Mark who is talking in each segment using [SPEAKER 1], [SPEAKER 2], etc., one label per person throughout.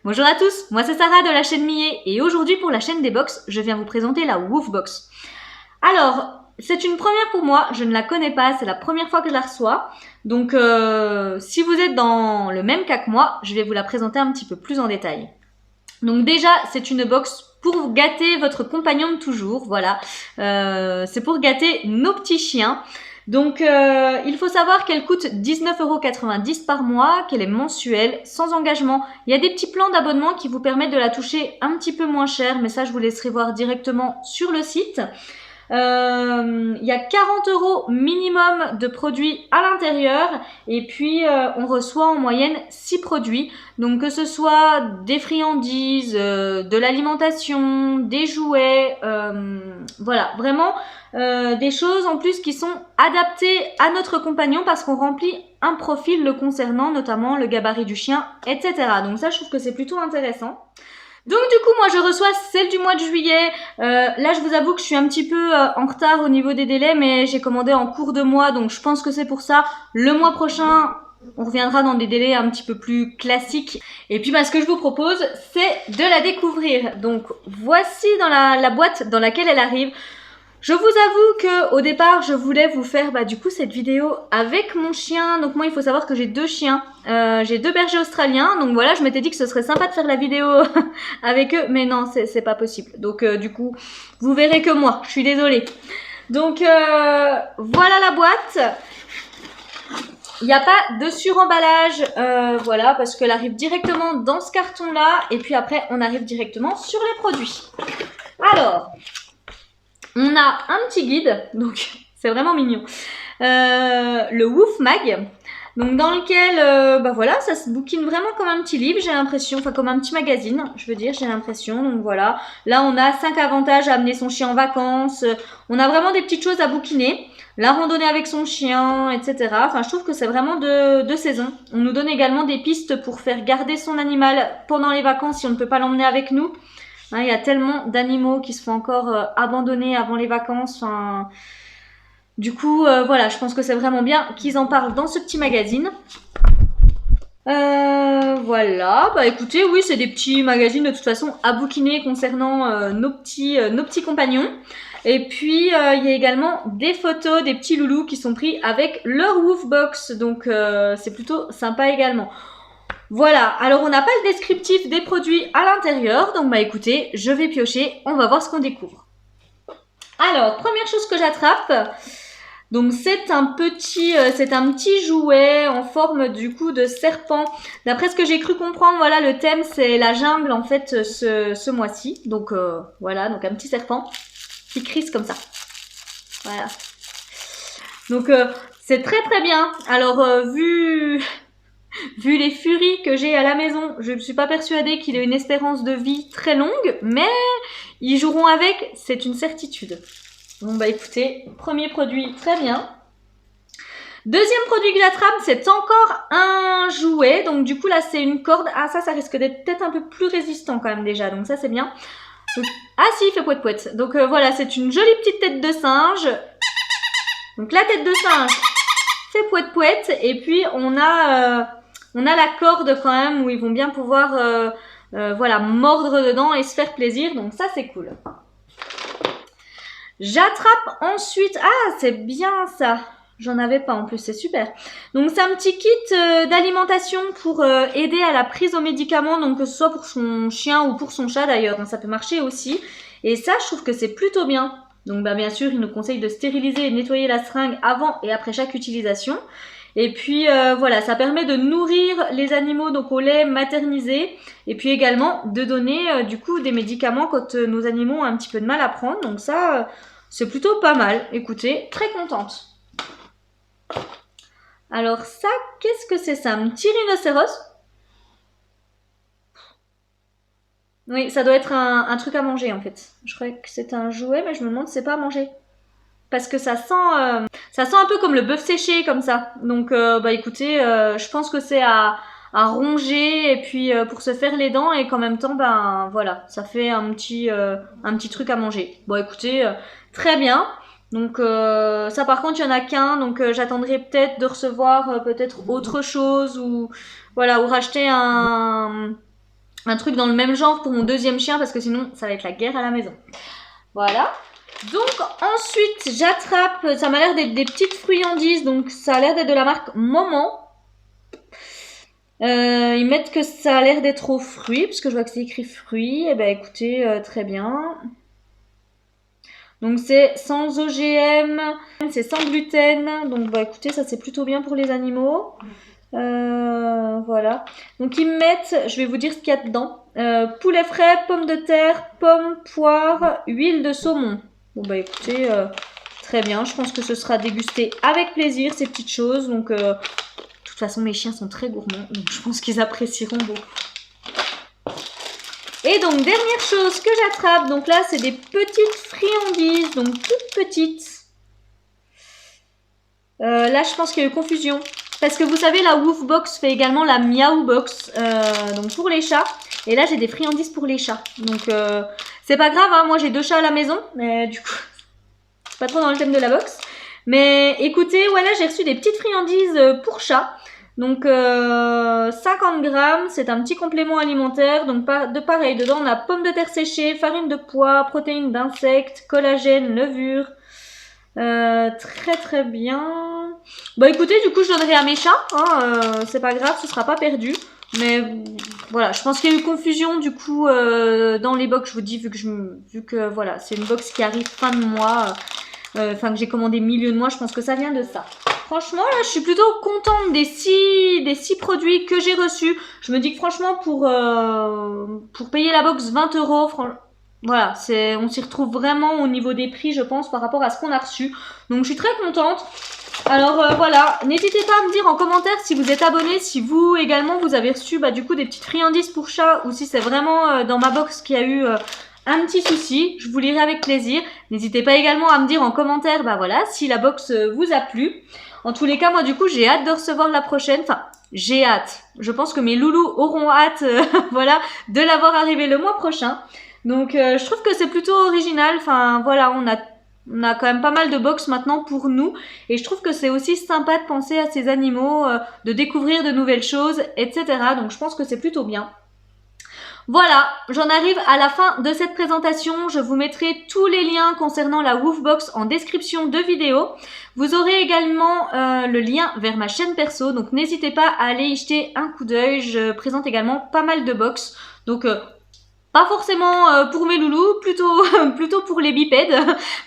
[SPEAKER 1] Bonjour à tous, moi c'est Sarah de la chaîne Millet et aujourd'hui pour la chaîne des box, je viens vous présenter la Woof Box. Alors, c'est une première pour moi, je ne la connais pas, c'est la première fois que je la reçois. Donc si vous êtes dans le même cas que moi, je vais vous la présenter un petit peu plus en détail. Donc déjà, c'est une box pour gâter votre compagnon de toujours, voilà. C'est pour gâter nos petits chiens. Donc il faut savoir qu'elle coûte 19,90 € par mois, qu'elle est mensuelle, sans engagement. Il y a des petits plans d'abonnement qui vous permettent de la toucher un petit peu moins cher, mais ça je vous laisserai voir directement sur le site. Il y a 40 € minimum de produits à l'intérieur et puis on reçoit en moyenne 6 produits. Donc que ce soit des friandises, de l'alimentation, des jouets, voilà, vraiment des choses en plus qui sont adaptées à notre compagnon parce qu'on remplit un profil le concernant, notamment le gabarit du chien, etc. Donc ça, je trouve que c'est plutôt intéressant. Donc du coup, moi je reçois celle du mois de juillet. Là, je vous avoue que je suis un petit peu en retard au niveau des délais, mais j'ai commandé en cours de mois, donc je pense que c'est pour ça. Le mois prochain, on reviendra dans des délais un petit peu plus classiques. Et puis, ce que je vous propose, c'est de la découvrir. Donc voici dans la boîte dans laquelle elle arrive. Je vous avoue que au départ, je voulais vous faire du coup cette vidéo avec mon chien. Donc moi, il faut savoir que j'ai 2 chiens. J'ai 2 bergers australiens. Donc voilà, je m'étais dit que ce serait sympa de faire la vidéo avec eux. Mais non, c'est pas possible. Donc du coup, vous verrez que moi. Je suis désolée. Donc voilà la boîte. Il n'y a pas de suremballage. Voilà, parce qu'elle arrive directement dans ce carton-là. Et puis après, on arrive directement sur les produits. Alors... on a un petit guide, donc c'est vraiment mignon. Le Woof Mag, donc dans lequel, voilà, ça se bouquine vraiment comme un petit livre, j'ai l'impression, enfin comme un petit magazine, je veux dire, j'ai l'impression. Donc voilà, là on a 5 avantages à amener son chien en vacances. On a vraiment des petites choses à bouquiner. La randonnée avec son chien, etc. Enfin, je trouve que c'est vraiment de saison. On nous donne également des pistes pour faire garder son animal pendant les vacances si on ne peut pas l'emmener avec nous. Il y a tellement d'animaux qui se font encore abandonner avant les vacances. Enfin, du coup, voilà, je pense que c'est vraiment bien qu'ils en parlent dans ce petit magazine. Voilà, écoutez, oui, c'est des petits magazines de toute façon à bouquiner concernant nos petits compagnons. Et puis, il y a également des photos des petits loulous qui sont pris avec leur Woof Box. Donc, c'est plutôt sympa également. Voilà, alors on n'a pas le descriptif des produits à l'intérieur, donc écoutez, je vais piocher, on va voir ce qu'on découvre. Alors, première chose que j'attrape, donc c'est un petit jouet en forme du coup de serpent. D'après ce que j'ai cru comprendre, voilà, le thème c'est la jungle en fait ce mois-ci. Donc voilà, donc un petit serpent qui crisse comme ça. Voilà. Donc c'est très très bien. Alors vu les furies que j'ai à la maison, je ne suis pas persuadée qu'il ait une espérance de vie très longue, mais ils joueront avec, c'est une certitude. Bon écoutez, premier produit, très bien. Deuxième produit que j'attrape, c'est encore un jouet. Donc du coup là c'est une corde. Ah ça risque d'être peut-être un peu plus résistant quand même déjà, donc ça c'est bien. Donc, ah si, il fait pouet pouet. Donc voilà, c'est une jolie petite tête de singe. Donc la tête de singe fait pouet pouet. Et puis on a la corde quand même où ils vont bien pouvoir voilà, mordre dedans et se faire plaisir. Donc ça c'est cool. J'attrape ensuite... Ah, c'est bien ça. J'en avais pas en plus, c'est super. Donc c'est un petit kit d'alimentation pour aider à la prise aux médicaments. Donc que ce soit pour son chien ou pour son chat d'ailleurs. Donc ça peut marcher aussi. Et ça, je trouve que c'est plutôt bien. Donc bien sûr, il nous conseille de stériliser et nettoyer la seringue avant et après chaque utilisation. Et puis voilà, ça permet de nourrir les animaux donc au lait maternisé et puis également de donner du coup des médicaments quand nos animaux ont un petit peu de mal à prendre. Donc ça, c'est plutôt pas mal. Écoutez, très contente. Alors ça, qu'est-ce que c'est ça? Un petit rhinocéros? Oui, ça doit être un truc à manger en fait. Je croyais que c'était un jouet, mais je me demande si c'est pas à manger. Parce que ça sent un peu comme le bœuf séché comme ça. Donc écoutez, je pense que c'est à ronger et puis pour se faire les dents et qu'en même temps voilà, ça fait un petit truc à manger. Bon écoutez, très bien. Donc ça par contre il y en a qu'un, donc j'attendrai peut-être de recevoir peut-être autre chose ou voilà, ou racheter un un truc dans le même genre pour mon deuxième chien parce que sinon ça va être la guerre à la maison. Voilà. Donc ensuite j'attrape, ça m'a l'air d'être des petites friandises, donc ça a l'air d'être de la marque Moment. Ils mettent que ça a l'air d'être aux fruits, parce que je vois que c'est écrit fruits. Eh ben écoutez, très bien. Donc c'est sans OGM, c'est sans gluten. Donc bah écoutez, ça c'est plutôt bien pour les animaux. Voilà. Donc ils mettent, je vais vous dire ce qu'il y a dedans. Poulet frais, pommes de terre, pommes, poire, huile de saumon. Bon bah écoutez, très bien. Je pense que ce sera dégusté avec plaisir ces petites choses. Donc de toute façon mes chiens sont très gourmands, donc je pense qu'ils apprécieront beaucoup. Et donc dernière chose que j'attrape, donc là c'est des petites friandises, donc toutes petites. Là je pense qu'il y a eu confusion. Parce que vous savez, la Woof Box fait également la Miaou Box, donc pour les chats. Et là, j'ai des friandises pour les chats. Donc, c'est pas grave, hein, moi j'ai 2 chats à la maison. Mais du coup, c'est pas trop dans le thème de la box. Mais écoutez, voilà, j'ai reçu des petites friandises pour chats. Donc, 50 grammes, c'est un petit complément alimentaire. Donc, de pareil, dedans, on a pommes de terre séchées, farine de pois, protéines d'insectes, collagène, levure. Très très bien. Bah écoutez, du coup je donnerai à mes chats, hein, c'est pas grave, ce sera pas perdu. Mais voilà, je pense qu'il y a eu confusion du coup dans les box, je vous dis, vu que voilà, c'est une box qui arrive fin de mois, enfin que j'ai commandé milieu de mois, je pense que ça vient de ça. Franchement là, je suis plutôt contente des 6 produits que j'ai reçus. Je me dis que franchement pour payer la box 20 €, voilà, on s'y retrouve vraiment au niveau des prix, je pense, par rapport à ce qu'on a reçu. Donc, je suis très contente. Alors, voilà, n'hésitez pas à me dire en commentaire si vous êtes abonné, si vous également, vous avez reçu, bah, du coup, des petites friandises pour chat, ou si c'est vraiment dans ma box qu'il y a eu un petit souci. Je vous lirai avec plaisir. N'hésitez pas également à me dire en commentaire, bah voilà, si la box vous a plu. En tous les cas, moi, du coup, j'ai hâte de recevoir la prochaine. Enfin, j'ai hâte. Je pense que mes loulous auront hâte, voilà, de l'avoir arrivé le mois prochain. Donc je trouve que c'est plutôt original, enfin voilà, on a quand même pas mal de box maintenant pour nous et je trouve que c'est aussi sympa de penser à ces animaux, de découvrir de nouvelles choses, etc. Donc je pense que c'est plutôt bien. Voilà, j'en arrive à la fin de cette présentation. Je vous mettrai tous les liens concernant la Woof Box en description de vidéo. Vous aurez également le lien vers ma chaîne perso, donc n'hésitez pas à aller y jeter un coup d'œil. Je présente également pas mal de box, donc pas forcément pour mes loulous, plutôt pour les bipèdes.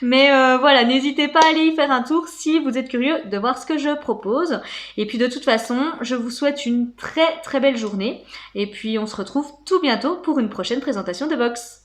[SPEAKER 1] Mais voilà, n'hésitez pas à aller y faire un tour si vous êtes curieux de voir ce que je propose. Et puis de toute façon, je vous souhaite une très très belle journée. Et puis on se retrouve tout bientôt pour une prochaine présentation de box.